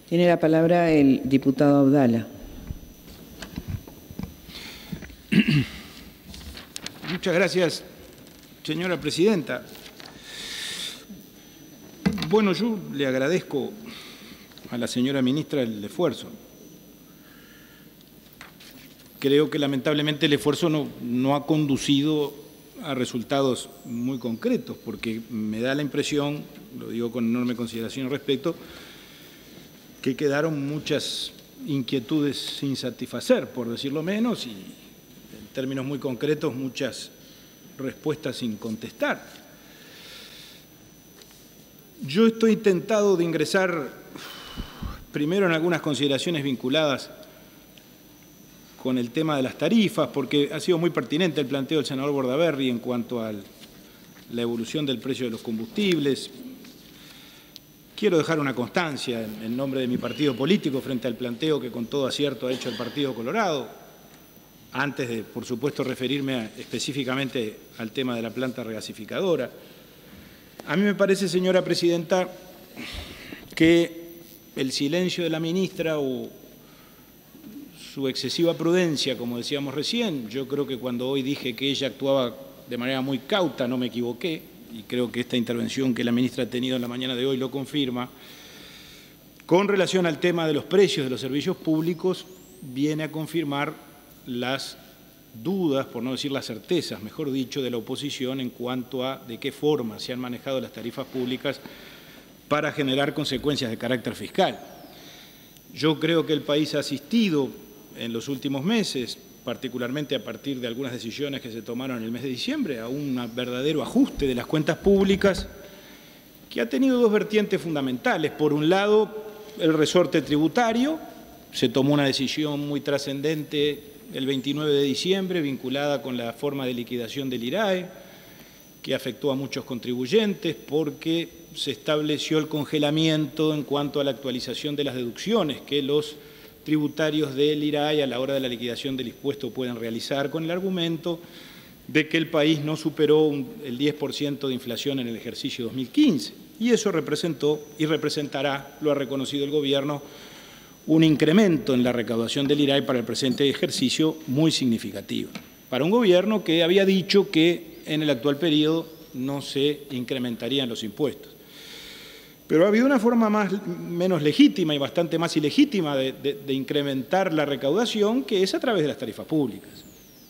Tiene la palabra el diputado Abdala. Muchas gracias, señora presidenta. Bueno, yo le agradezco a la señora ministra el esfuerzo. Creo que lamentablemente el esfuerzo no ha conducido a resultados muy concretos, porque me da la impresión, lo digo con enorme consideración al respecto, que quedaron muchas inquietudes sin satisfacer, por decirlo menos, y en términos muy concretos muchas respuestas sin contestar. Yo estoy tentado de ingresar primero en algunas consideraciones vinculadas con el tema de las tarifas, porque ha sido muy pertinente el planteo del senador Bordaberry en cuanto a la evolución del precio de los combustibles. Quiero dejar una constancia en nombre de mi partido político frente al planteo que con todo acierto ha hecho el Partido Colorado, antes de, por supuesto, referirme específicamente al tema de la planta regasificadora. A mí me parece, señora presidenta, que el silencio de la ministra o su excesiva prudencia, como decíamos recién, yo creo que cuando hoy dije que ella actuaba de manera muy cauta no me equivoqué, y creo que esta intervención que la ministra ha tenido en la mañana de hoy lo confirma, con relación al tema de los precios de los servicios públicos, viene a confirmar las dudas, por no decir las certezas, mejor dicho, de la oposición en cuanto a de qué forma se han manejado las tarifas públicas para generar consecuencias de carácter fiscal. Yo creo que el país ha asistido en los últimos meses, particularmente a partir de algunas decisiones que se tomaron en el mes de diciembre, a un verdadero ajuste de las cuentas públicas que ha tenido dos vertientes fundamentales. Por un lado, el resorte tributario. Se tomó una decisión muy trascendente el 29 de diciembre vinculada con la forma de liquidación del IRAE, que afectó a muchos contribuyentes porque se estableció el congelamiento en cuanto a la actualización de las deducciones que los tributarios del IRAE a la hora de la liquidación del impuesto pueden realizar, con el argumento de que el país no superó el 10% de inflación en el ejercicio 2015. Y eso representó y representará, lo ha reconocido el Gobierno, un incremento en la recaudación del IRAE para el presente ejercicio muy significativo, para un Gobierno que había dicho que en el actual periodo no se incrementarían los impuestos. Pero ha habido una forma menos legítima y bastante más ilegítima de incrementar la recaudación, que es a través de las tarifas públicas.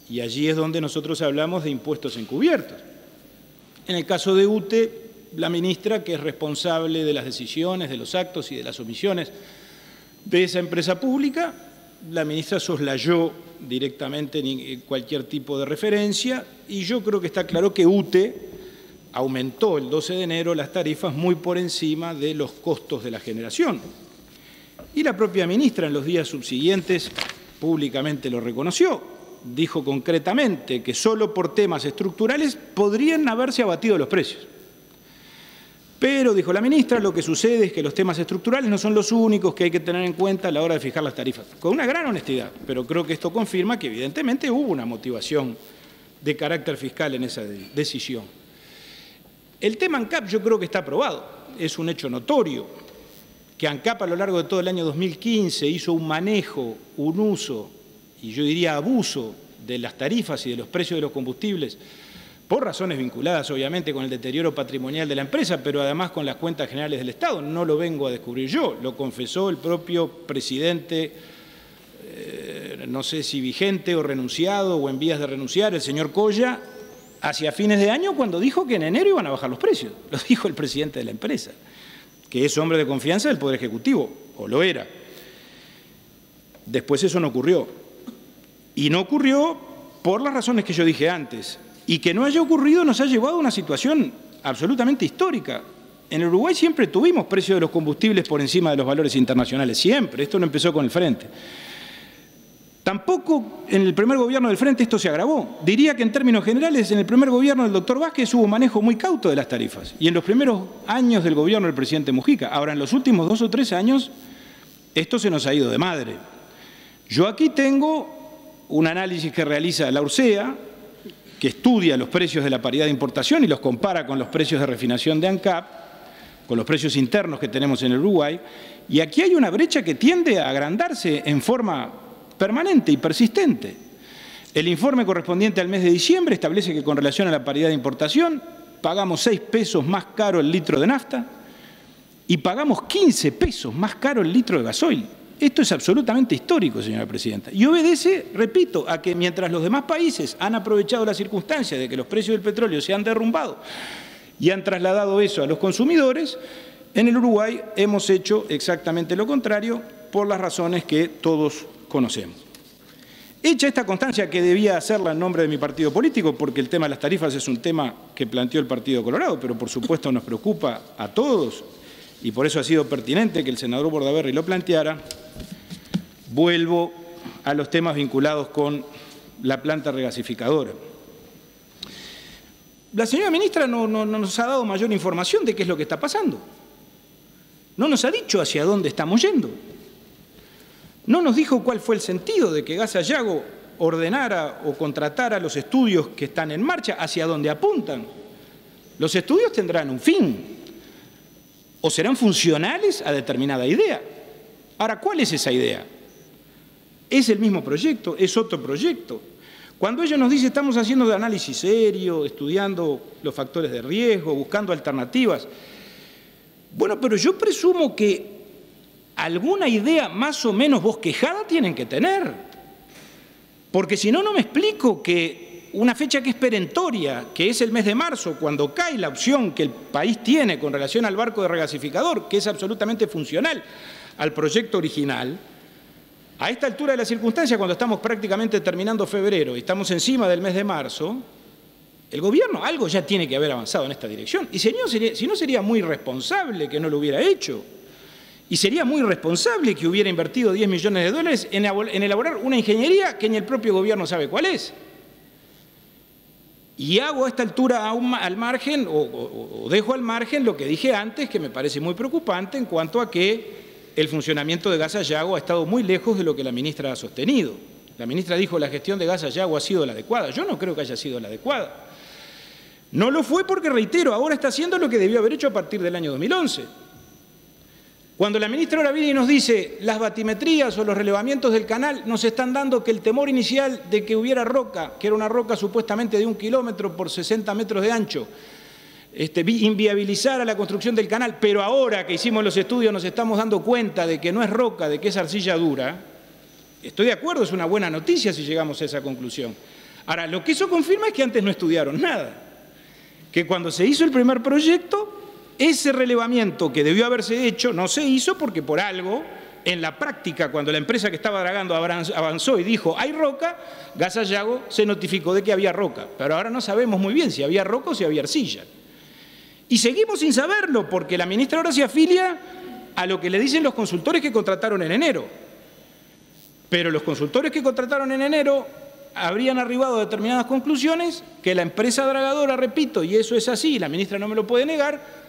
Y allí es donde nosotros hablamos de impuestos encubiertos. En el caso de UTE, la ministra, que es responsable de las decisiones, de los actos y de las omisiones de esa empresa pública, la ministra soslayó directamente cualquier tipo de referencia, y yo creo que está claro que UTE aumentó el 12 de enero las tarifas muy por encima de los costos de la generación. Y la propia ministra en los días subsiguientes públicamente lo reconoció. Dijo concretamente que solo por temas estructurales podrían haberse abatido los precios. Pero, dijo la ministra, lo que sucede es que los temas estructurales no son los únicos que hay que tener en cuenta a la hora de fijar las tarifas. Con una gran honestidad, pero creo que esto confirma que evidentemente hubo una motivación de carácter fiscal en esa decisión. El tema ANCAP yo creo que está aprobado. Es un hecho notorio que ANCAP a lo largo de todo el año 2015 hizo un manejo, un uso y yo diría abuso de las tarifas y de los precios de los combustibles por razones vinculadas obviamente con el deterioro patrimonial de la empresa, pero además con las cuentas generales del Estado. No lo vengo a descubrir yo, lo confesó el propio presidente, no sé si vigente o renunciado o en vías de renunciar, el señor Colla, hacia fines de año, cuando dijo que en enero iban a bajar los precios. Lo dijo el presidente de la empresa, que es hombre de confianza del Poder Ejecutivo, o lo era. Después eso no ocurrió. Y no ocurrió por las razones que yo dije antes. Y que no haya ocurrido nos ha llevado a una situación absolutamente histórica. En Uruguay siempre tuvimos precios de los combustibles por encima de los valores internacionales, siempre. Esto no empezó con el Frente. Tampoco en el primer gobierno del Frente esto se agravó. Diría que en términos generales en el primer gobierno del doctor Vázquez hubo un manejo muy cauto de las tarifas. Y en los primeros años del gobierno del presidente Mujica. Ahora, en los últimos 2 o 3 años, esto se nos ha ido de madre. Yo aquí tengo un análisis que realiza la URSEA, que estudia los precios de la paridad de importación y los compara con los precios de refinación de ANCAP, con los precios internos que tenemos en el Uruguay, y aquí hay una brecha que tiende a agrandarse en forma permanente y persistente. El informe correspondiente al mes de diciembre establece que con relación a la paridad de importación pagamos 6 pesos más caro el litro de nafta y pagamos 15 pesos más caro el litro de gasoil. Esto es absolutamente histórico, señora presidenta, y obedece, repito, a que mientras los demás países han aprovechado la circunstancia de que los precios del petróleo se han derrumbado y han trasladado eso a los consumidores, en el Uruguay hemos hecho exactamente lo contrario por las razones que todos conocemos. Hecha esta constancia, que debía hacerla en nombre de mi partido político, porque el tema de las tarifas es un tema que planteó el Partido Colorado, pero por supuesto nos preocupa a todos, y por eso ha sido pertinente que el senador Bordaberry lo planteara, vuelvo a los temas vinculados con la planta regasificadora. La señora ministra no nos ha dado mayor información de qué es lo que está pasando. No nos ha dicho hacia dónde estamos yendo. No nos dijo cuál fue el sentido de que Gas Sayago ordenara o contratara los estudios que están en marcha, hacia dónde apuntan. Los estudios tendrán un fin o serán funcionales a determinada idea. Ahora, ¿cuál es esa idea? ¿Es el mismo proyecto? ¿Es otro proyecto? Cuando ellos nos dicen estamos haciendo de análisis serio, estudiando los factores de riesgo, buscando alternativas. Bueno, pero yo presumo que alguna idea más o menos bosquejada tienen que tener. Porque si no, no me explico que una fecha que es perentoria, que es el mes de marzo, cuando cae la opción que el país tiene con relación al barco de regasificador, que es absolutamente funcional al proyecto original, a esta altura de la circunstancia, cuando estamos prácticamente terminando febrero y estamos encima del mes de marzo, el gobierno algo ya tiene que haber avanzado en esta dirección. Y si no, sería muy irresponsable que no lo hubiera hecho. Y sería muy irresponsable que hubiera invertido 10 millones de dólares en elaborar una ingeniería que ni el propio gobierno sabe cuál es. Y hago a esta altura al margen, o dejo al margen lo que dije antes, que me parece muy preocupante en cuanto a que el funcionamiento de Gas Sayago ha estado muy lejos de lo que la ministra ha sostenido. La ministra dijo que la gestión de Gas Sayago ha sido la adecuada. Yo no creo que haya sido la adecuada. No lo fue porque, reitero, ahora está haciendo lo que debió haber hecho a partir del año 2011. Cuando la ministra ahora viene y nos dice las batimetrías o los relevamientos del canal nos están dando que el temor inicial de que hubiera roca, que era una roca supuestamente de 1 kilómetro por 60 metros de ancho, inviabilizara la construcción del canal, pero ahora que hicimos los estudios nos estamos dando cuenta de que no es roca, de que es arcilla dura, estoy de acuerdo, es una buena noticia si llegamos a esa conclusión. Ahora, lo que eso confirma es que antes no estudiaron nada, que cuando se hizo el primer proyecto, ese relevamiento que debió haberse hecho no se hizo porque por algo, en la práctica, cuando la empresa que estaba dragando avanzó y dijo hay roca, Gas Sayago se notificó de que había roca, pero ahora no sabemos muy bien si había roca o si había arcilla. Y seguimos sin saberlo porque la ministra ahora se afilia a lo que le dicen los consultores que contrataron en enero. Pero los consultores que contrataron en enero habrían arribado a determinadas conclusiones que la empresa dragadora, repito, y eso es así, la ministra no me lo puede negar,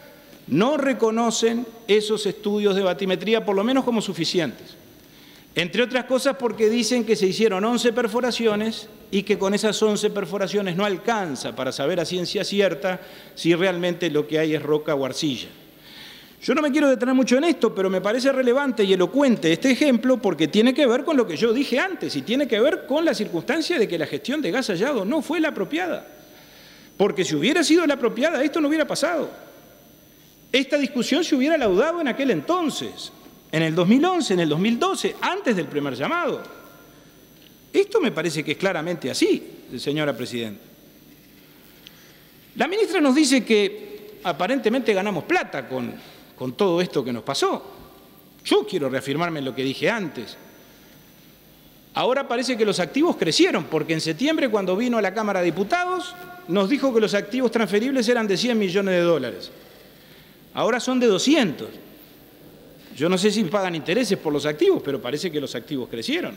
no reconocen esos estudios de batimetría, por lo menos como suficientes. Entre otras cosas porque dicen que se hicieron 11 perforaciones y que con esas 11 perforaciones no alcanza para saber a ciencia cierta si realmente lo que hay es roca o arcilla. Yo no me quiero detener mucho en esto, pero me parece relevante y elocuente este ejemplo porque tiene que ver con lo que yo dije antes y tiene que ver con la circunstancia de que la gestión de Gas Sayago no fue la apropiada. Porque si hubiera sido la apropiada, esto no hubiera pasado. Esta discusión se hubiera laudado en aquel entonces, en el 2011, en el 2012, antes del primer llamado. Esto me parece que es claramente así, señora presidenta. La ministra nos dice que aparentemente ganamos plata con todo esto que nos pasó. Yo quiero reafirmarme en lo que dije antes. Ahora parece que los activos crecieron, porque en septiembre, cuando vino a la Cámara de Diputados, nos dijo que los activos transferibles eran de 100 millones de dólares. Ahora son de 200. Yo no sé si pagan intereses por los activos, pero parece que los activos crecieron.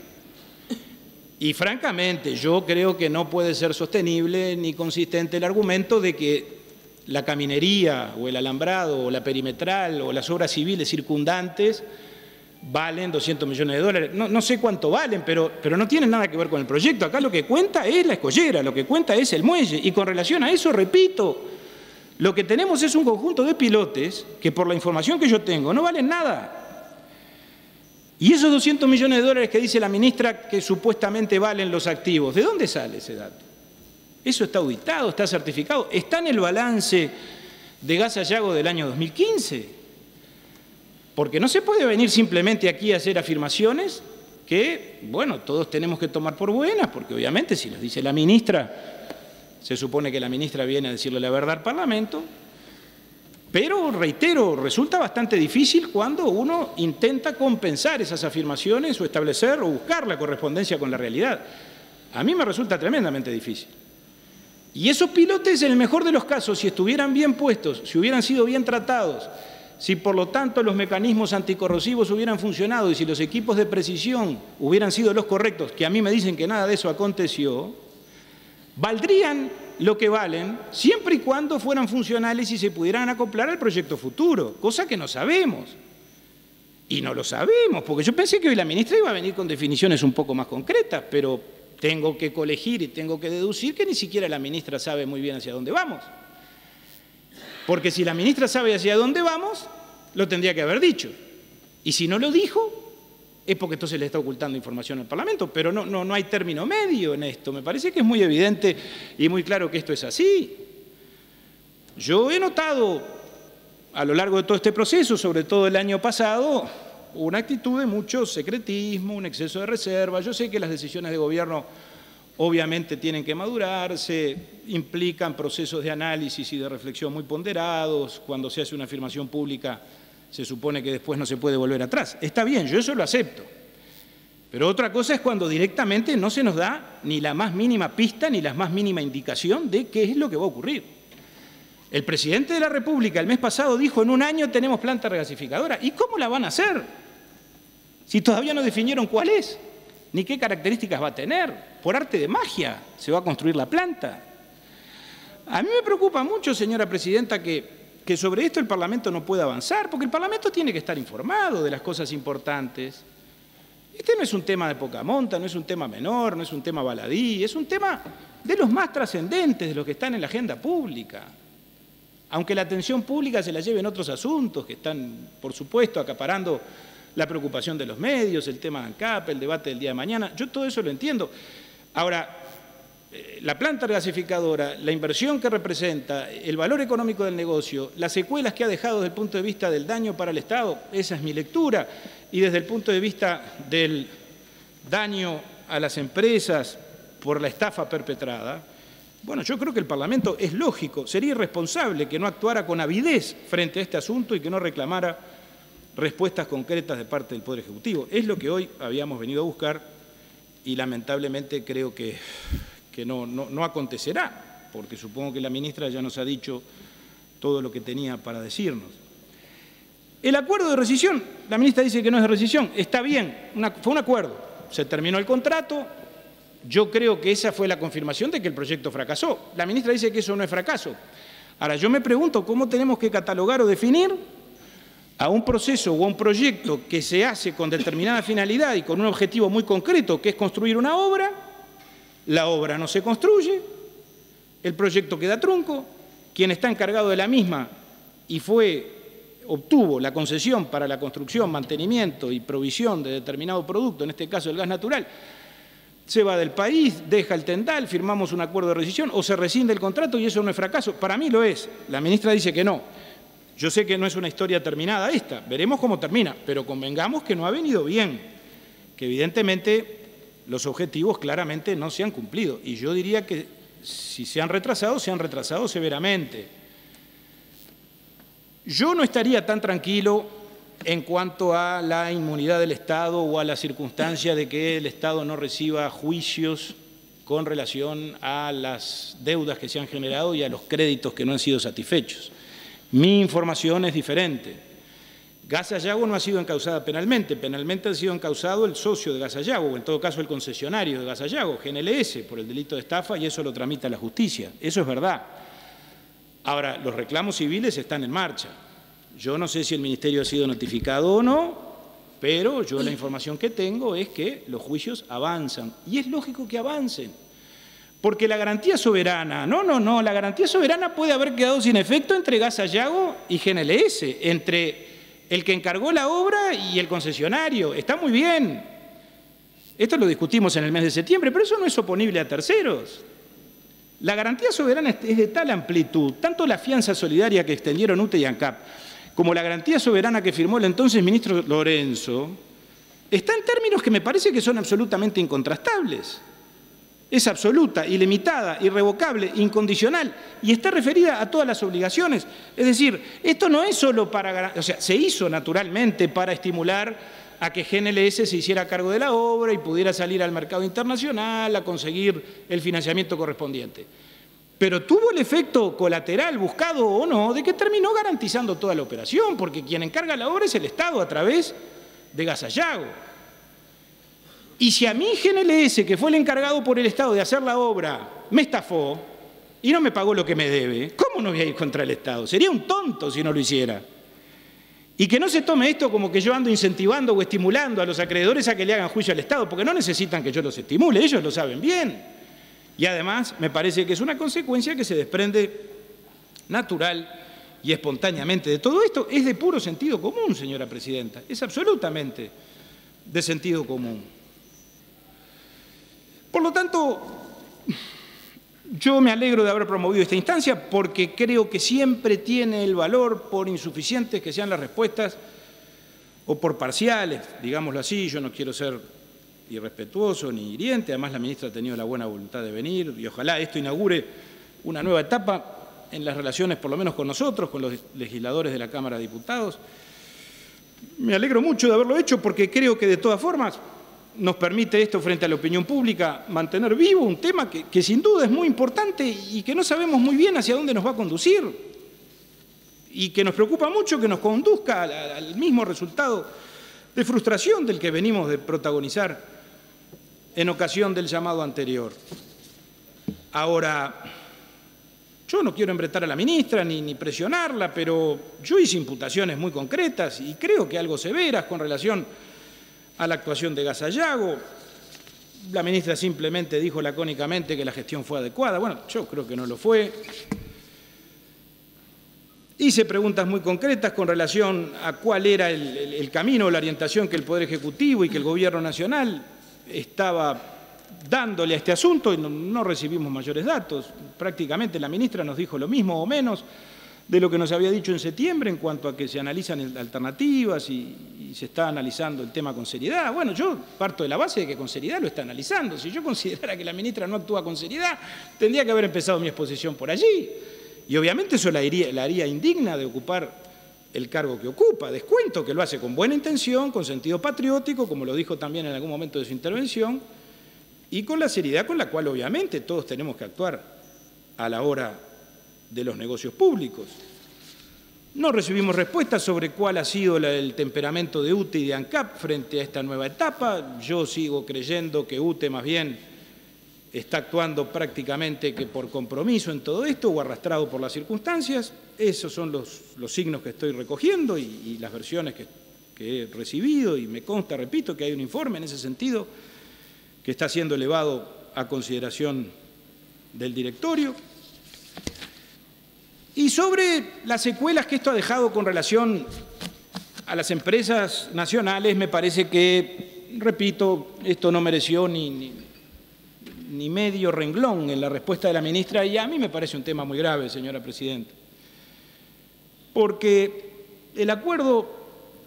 Y francamente, yo creo que no puede ser sostenible ni consistente el argumento de que la caminería o el alambrado o la perimetral o las obras civiles circundantes valen 200 millones de dólares. No sé cuánto valen, pero no tienen nada que ver con el proyecto. Acá lo que cuenta es la escollera, lo que cuenta es el muelle. Y con relación a eso, repito, Lo que tenemos es un conjunto de pilotes que, por la información que yo tengo, no valen nada. Y esos 200 millones de dólares que dice la ministra que supuestamente valen los activos, ¿de dónde sale ese dato? Eso está auditado, está certificado, está en el balance de Gas Sayago del año 2015. Porque no se puede venir simplemente aquí a hacer afirmaciones que, bueno, todos tenemos que tomar por buenas, porque obviamente si las dice la ministra, se supone que la ministra viene a decirle la verdad al Parlamento. Pero, reitero, resulta bastante difícil cuando uno intenta compensar esas afirmaciones o establecer o buscar la correspondencia con la realidad. A mí me resulta tremendamente difícil. Y esos pilotes, en el mejor de los casos, si estuvieran bien puestos, si hubieran sido bien tratados, si por lo tanto los mecanismos anticorrosivos hubieran funcionado y si los equipos de precisión hubieran sido los correctos, que a mí me dicen que nada de eso aconteció, valdrían lo que valen siempre y cuando fueran funcionales y se pudieran acoplar al proyecto futuro, cosa que no sabemos. Y no lo sabemos, porque yo pensé que hoy la ministra iba a venir con definiciones un poco más concretas, pero tengo que colegir y tengo que deducir que ni siquiera la ministra sabe muy bien hacia dónde vamos. Porque si la ministra sabe hacia dónde vamos, lo tendría que haber dicho. Y si no lo dijo, es porque entonces le está ocultando información al Parlamento, pero no hay término medio en esto. Me parece que es muy evidente y muy claro que esto es así. Yo he notado a lo largo de todo este proceso, sobre todo el año pasado, una actitud de mucho secretismo, un exceso de reserva. Yo sé que las decisiones de gobierno obviamente tienen que madurarse, implican procesos de análisis y de reflexión muy ponderados. Cuando se hace una afirmación pública, se supone que después no se puede volver atrás. Está bien, yo eso lo acepto. Pero otra cosa es cuando directamente no se nos da ni la más mínima pista ni la más mínima indicación de qué es lo que va a ocurrir. El presidente de la República el mes pasado dijo: en un año tenemos planta regasificadora. ¿Y cómo la van a hacer? Si todavía no definieron cuál es, ni qué características va a tener. Por arte de magia se va a construir la planta. A mí me preocupa mucho, señora presidenta, que sobre esto el Parlamento no pueda avanzar, porque el Parlamento tiene que estar informado de las cosas importantes. Este no es un tema de poca monta, no es un tema menor, no es un tema baladí, es un tema de los más trascendentes, de los que están en la agenda pública. Aunque la atención pública se la lleve en otros asuntos que están, por supuesto, acaparando la preocupación de los medios, el tema de ANCAP, el debate del día de mañana, yo todo eso lo entiendo. Ahora, la planta regasificadora, la inversión que representa, el valor económico del negocio, las secuelas que ha dejado desde el punto de vista del daño para el Estado, esa es mi lectura, y desde el punto de vista del daño a las empresas por la estafa perpetrada, bueno, yo creo que el Parlamento es lógico, sería irresponsable que no actuara con avidez frente a este asunto y que no reclamara respuestas concretas de parte del Poder Ejecutivo. Es lo que hoy habíamos venido a buscar y lamentablemente creo que no acontecerá, porque supongo que la ministra ya nos ha dicho todo lo que tenía para decirnos. El acuerdo de rescisión, la ministra dice que no es de rescisión, está bien, fue un acuerdo, se terminó el contrato, yo creo que esa fue la confirmación de que el proyecto fracasó. La ministra dice que eso no es fracaso. Ahora, yo me pregunto cómo tenemos que catalogar o definir a un proceso o a un proyecto que se hace con determinada finalidad y con un objetivo muy concreto, que es construir una obra. La obra no se construye, el proyecto queda trunco, quien está encargado de la misma y obtuvo la concesión para la construcción, mantenimiento y provisión de determinado producto, en este caso el gas natural, se va del país, deja el tendal, firmamos un acuerdo de rescisión o se rescinde el contrato y eso no es fracaso. Para mí lo es, la ministra dice que no. Yo sé que no es una historia terminada esta, veremos cómo termina, pero convengamos que no ha venido bien, que evidentemente los objetivos claramente no se han cumplido. Y yo diría que si se han retrasado severamente. Yo no estaría tan tranquilo en cuanto a la inmunidad del Estado o a la circunstancia de que el Estado no reciba juicios con relación a las deudas que se han generado y a los créditos que no han sido satisfechos. Mi información es diferente. Gas Sayago no ha sido encausada penalmente, penalmente ha sido encausado el socio de Gas Sayago, o en todo caso el concesionario de Gas Sayago, GNLS, por el delito de estafa, y eso lo tramita la justicia. Eso es verdad. Ahora, los reclamos civiles están en marcha. Yo no sé si el Ministerio ha sido notificado o no, pero yo la información que tengo es que los juicios avanzan, y es lógico que avancen, Porque la garantía soberana, no, la garantía soberana puede haber quedado sin efecto entre Gas Sayago y GNLS, entre el que encargó la obra y el concesionario. Está muy bien. Esto lo discutimos en el mes de septiembre, pero eso no es oponible a terceros. La garantía soberana es de tal amplitud, tanto la fianza solidaria que extendieron UTE y ANCAP, como la garantía soberana que firmó el entonces ministro Lorenzo, está en términos que me parece que son absolutamente incontrastables. Es absoluta, ilimitada, irrevocable, incondicional y está referida a todas las obligaciones. Es decir, esto no es solo para... O sea, se hizo naturalmente para estimular a que GNLS se hiciera cargo de la obra y pudiera salir al mercado internacional a conseguir el financiamiento correspondiente. Pero tuvo el efecto colateral, buscado o no, de que terminó garantizando toda la operación, porque quien encarga la obra es el Estado a través de Gas Sayago. Y si a mí GNLS, que fue el encargado por el Estado de hacer la obra, me estafó y no me pagó lo que me debe, ¿cómo no voy a ir contra el Estado? Sería un tonto si no lo hiciera. Y que no se tome esto como que yo ando incentivando o estimulando a los acreedores a que le hagan juicio al Estado, porque no necesitan que yo los estimule, ellos lo saben bien. Y además me parece que es una consecuencia que se desprende natural y espontáneamente de todo esto. Es de puro sentido común, señora presidenta, es absolutamente de sentido común. Por lo tanto, yo me alegro de haber promovido esta instancia porque creo que siempre tiene el valor, por insuficientes que sean las respuestas o por parciales, digámoslo así. Yo no quiero ser irrespetuoso ni hiriente, además la ministra ha tenido la buena voluntad de venir y ojalá esto inaugure una nueva etapa en las relaciones, por lo menos con nosotros, con los legisladores de la Cámara de Diputados. Me alegro mucho de haberlo hecho porque creo que de todas formas nos permite esto frente a la opinión pública mantener vivo un tema que sin duda es muy importante y que no sabemos muy bien hacia dónde nos va a conducir y que nos preocupa mucho que nos conduzca al mismo resultado de frustración del que venimos de protagonizar en ocasión del llamado anterior. Ahora, yo no quiero embretar a la ministra ni presionarla, pero yo hice imputaciones muy concretas y creo que algo severas con relación a la actuación de Gas Sayago. La ministra simplemente dijo lacónicamente que la gestión fue adecuada. Bueno, yo creo que no lo fue. Hice preguntas muy concretas con relación a cuál era el camino, la orientación que el Poder Ejecutivo y que el Gobierno Nacional estaba dándole a este asunto y no recibimos mayores datos. Prácticamente la ministra nos dijo lo mismo o menos de lo que nos había dicho en septiembre en cuanto a que se analizan alternativas y se está analizando el tema con seriedad. Bueno, yo parto de la base de que con seriedad lo está analizando. Si yo considerara que la ministra no actúa con seriedad, tendría que haber empezado mi exposición por allí. Y obviamente eso la haría indigna de ocupar el cargo que ocupa. Descuento que lo hace con buena intención, con sentido patriótico, como lo dijo también en algún momento de su intervención, y con la seriedad con la cual obviamente todos tenemos que actuar a la hora de los negocios públicos. No recibimos respuestas sobre cuál ha sido el temperamento de UTE y de ANCAP frente a esta nueva etapa. Yo sigo creyendo que UTE más bien está actuando prácticamente que por compromiso en todo esto o arrastrado por las circunstancias. Esos son los signos que estoy recogiendo y las versiones que he recibido y me consta, repito, que hay un informe en ese sentido que está siendo elevado a consideración del directorio. Y sobre las secuelas que esto ha dejado con relación a las empresas nacionales, me parece que, repito, esto no mereció ni medio renglón en la respuesta de la ministra y a mí me parece un tema muy grave, señora presidenta. Porque el acuerdo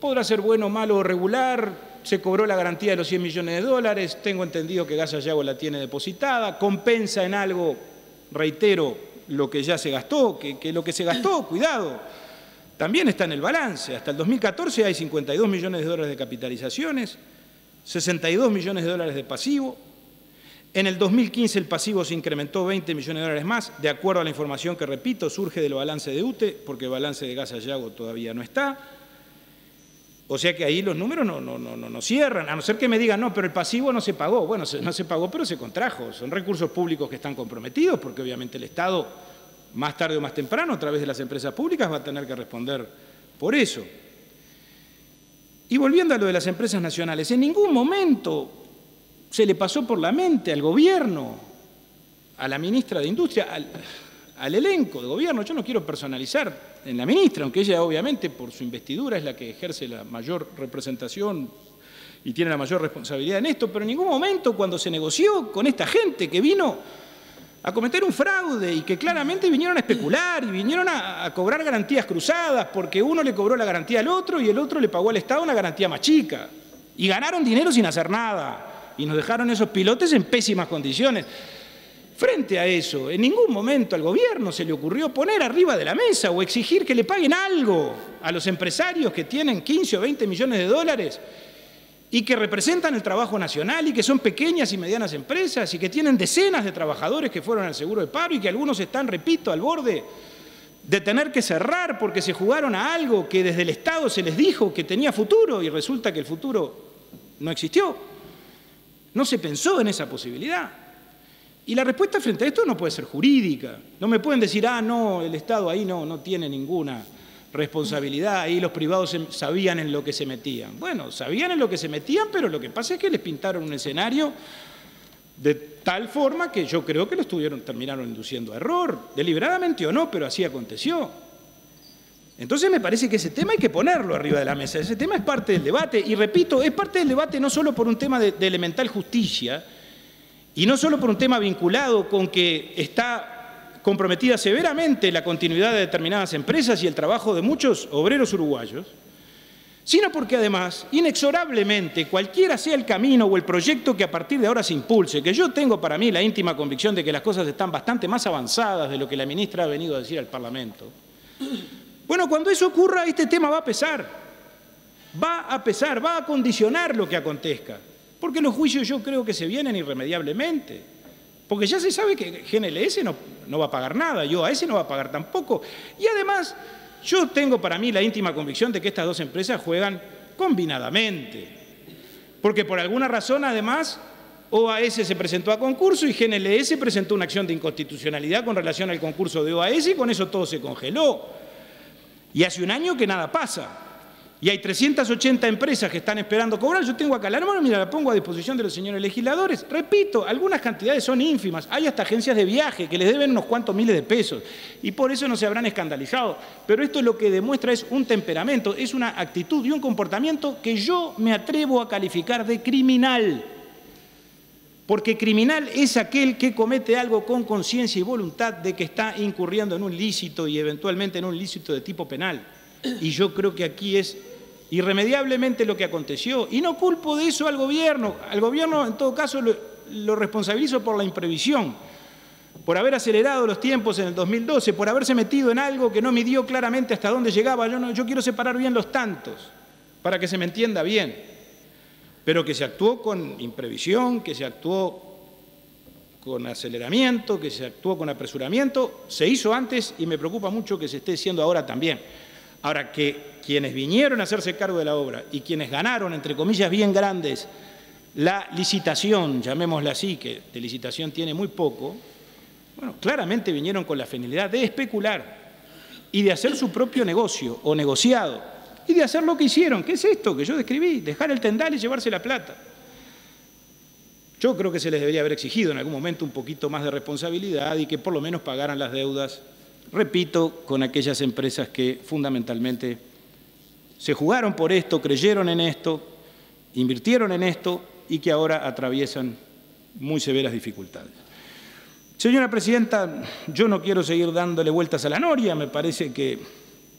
podrá ser bueno, malo o regular, se cobró la garantía de los 100 millones de dólares, tengo entendido que Gas Sayago la tiene depositada, compensa en algo, reitero, lo que ya se gastó, que lo que se gastó, cuidado, también está en el balance. Hasta el 2014 hay 52 millones de dólares de capitalizaciones, 62 millones de dólares de pasivo. En el 2015 el pasivo se incrementó 20 millones de dólares más, de acuerdo a la información que, repito, surge del balance de UTE, porque el balance de Gas Sayago todavía no está. O sea que ahí los números no cierran, a no ser que me digan, no, pero el pasivo no se pagó. Bueno, no se pagó, pero se contrajo. Son recursos públicos que están comprometidos, porque obviamente el Estado, más tarde o más temprano, a través de las empresas públicas, va a tener que responder por eso. Y volviendo a lo de las empresas nacionales, en ningún momento se le pasó por la mente al gobierno, a la ministra de Industria, al elenco de gobierno. Yo no quiero personalizar en la ministra, aunque ella obviamente por su investidura es la que ejerce la mayor representación y tiene la mayor responsabilidad en esto, pero en ningún momento cuando se negoció con esta gente que vino a cometer un fraude y que claramente vinieron a especular y vinieron a cobrar garantías cruzadas porque uno le cobró la garantía al otro y el otro le pagó al Estado una garantía más chica. Y ganaron dinero sin hacer nada y nos dejaron esos pilotes en pésimas condiciones. Frente a eso, en ningún momento al gobierno se le ocurrió poner arriba de la mesa o exigir que le paguen algo a los empresarios que tienen 15 o 20 millones de dólares y que representan el trabajo nacional y que son pequeñas y medianas empresas y que tienen decenas de trabajadores que fueron al seguro de paro y que algunos están, repito, al borde de tener que cerrar porque se jugaron a algo que desde el Estado se les dijo que tenía futuro y resulta que el futuro no existió. No se pensó en esa posibilidad. Y la respuesta frente a esto no puede ser jurídica. No me pueden decir, ah, no, el Estado ahí no tiene ninguna responsabilidad, ahí los privados sabían en lo que se metían. Bueno, sabían en lo que se metían, pero lo que pasa es que les pintaron un escenario de tal forma que yo creo que terminaron induciendo a error, deliberadamente o no, pero así aconteció. Entonces me parece que ese tema hay que ponerlo arriba de la mesa, ese tema es parte del debate, y repito, es parte del debate no solo por un tema de elemental justicia, y no solo por un tema vinculado con que está comprometida severamente la continuidad de determinadas empresas y el trabajo de muchos obreros uruguayos, sino porque además, inexorablemente, cualquiera sea el camino o el proyecto que a partir de ahora se impulse, que yo tengo para mí la íntima convicción de que las cosas están bastante más avanzadas de lo que la ministra ha venido a decir al Parlamento, bueno, cuando eso ocurra, este tema va a pesar, va a condicionar lo que acontezca, porque los juicios yo creo que se vienen irremediablemente. Porque ya se sabe que GNLS no va a pagar nada, IOAS no va a pagar tampoco. Y además, yo tengo para mí la íntima convicción de que estas dos empresas juegan combinadamente. Porque por alguna razón, además, OAS se presentó a concurso y GNLS presentó una acción de inconstitucionalidad con relación al concurso de OAS y con eso todo se congeló. Y hace un año que nada pasa. Y hay 380 empresas que están esperando cobrar. Yo tengo acá la norma, mira, la pongo a disposición de los señores legisladores. Repito, algunas cantidades son ínfimas. Hay hasta agencias de viaje que les deben unos cuantos miles de pesos y por eso no se habrán escandalizado. Pero esto lo que demuestra es un temperamento, es una actitud y un comportamiento que yo me atrevo a calificar de criminal. Porque criminal es aquel que comete algo con conciencia y voluntad de que está incurriendo en un ilícito y eventualmente en un ilícito de tipo penal. Y yo creo que aquí es irremediablemente lo que aconteció. Y no culpo de eso al gobierno. Al gobierno, en todo caso, lo responsabilizo por la imprevisión, por haber acelerado los tiempos en el 2012, por haberse metido en algo que no midió claramente hasta dónde llegaba. Yo quiero separar bien los tantos, para que se me entienda bien. Pero que se actuó con imprevisión, que se actuó con aceleramiento, que se actuó con apresuramiento, se hizo antes y me preocupa mucho que se esté haciendo ahora también. Ahora, que quienes vinieron a hacerse cargo de la obra y quienes ganaron, entre comillas bien grandes, la licitación, llamémosla así, que de licitación tiene muy poco, bueno, claramente vinieron con la finalidad de especular y de hacer su propio negocio o negociado y de hacer lo que hicieron, que es esto que yo describí, dejar el tendal y llevarse la plata. Yo creo que se les debería haber exigido en algún momento un poquito más de responsabilidad y que por lo menos pagaran las deudas, repito, con aquellas empresas que fundamentalmente se jugaron por esto, creyeron en esto, invirtieron en esto y que ahora atraviesan muy severas dificultades. Señora Presidenta, yo no quiero seguir dándole vueltas a la noria, me parece que,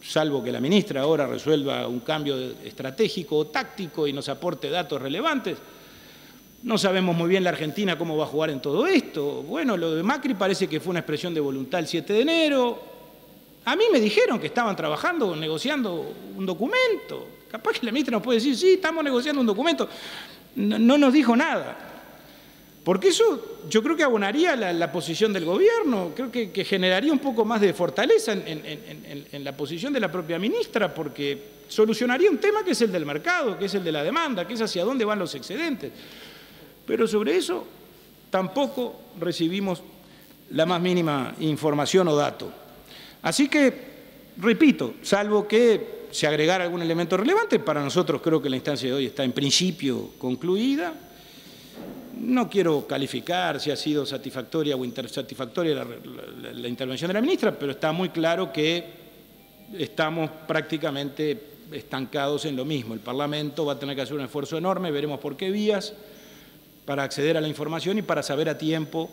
salvo que la ministra ahora resuelva un cambio estratégico o táctico y nos aporte datos relevantes, no sabemos muy bien la Argentina cómo va a jugar en todo esto. Bueno, lo de Macri parece que fue una expresión de voluntad el 7 de enero. A mí me dijeron que estaban trabajando, negociando un documento. Capaz que la ministra nos puede decir, sí, estamos negociando un documento. No nos dijo nada. Porque eso yo creo que abonaría la posición del gobierno, creo que generaría un poco más de fortaleza en la posición de la propia ministra, porque solucionaría un tema que es el del mercado, que es el de la demanda, que es hacia dónde van los excedentes. Pero sobre eso tampoco recibimos la más mínima información o dato. Así que, repito, salvo que se agregara algún elemento relevante, para nosotros creo que la instancia de hoy está en principio concluida. No quiero calificar si ha sido satisfactoria o insatisfactoria la intervención de la ministra, pero está muy claro que estamos prácticamente estancados en lo mismo. El Parlamento va a tener que hacer un esfuerzo enorme, veremos por qué vías, para acceder a la información y para saber a tiempo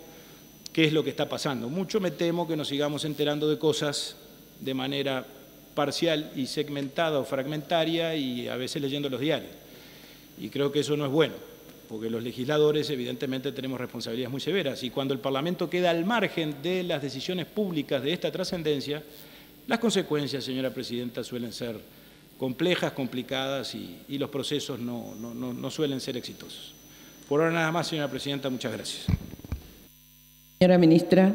qué es lo que está pasando. Mucho me temo que nos sigamos enterando de cosas de manera parcial y segmentada o fragmentaria y a veces leyendo los diarios. Y creo que eso no es bueno, porque los legisladores evidentemente tenemos responsabilidades muy severas y cuando el Parlamento queda al margen de las decisiones públicas de esta trascendencia, las consecuencias, señora Presidenta, suelen ser complejas, complicadas y los procesos no suelen ser exitosos. Por ahora nada más, señora Presidenta, muchas gracias. Señora Ministra.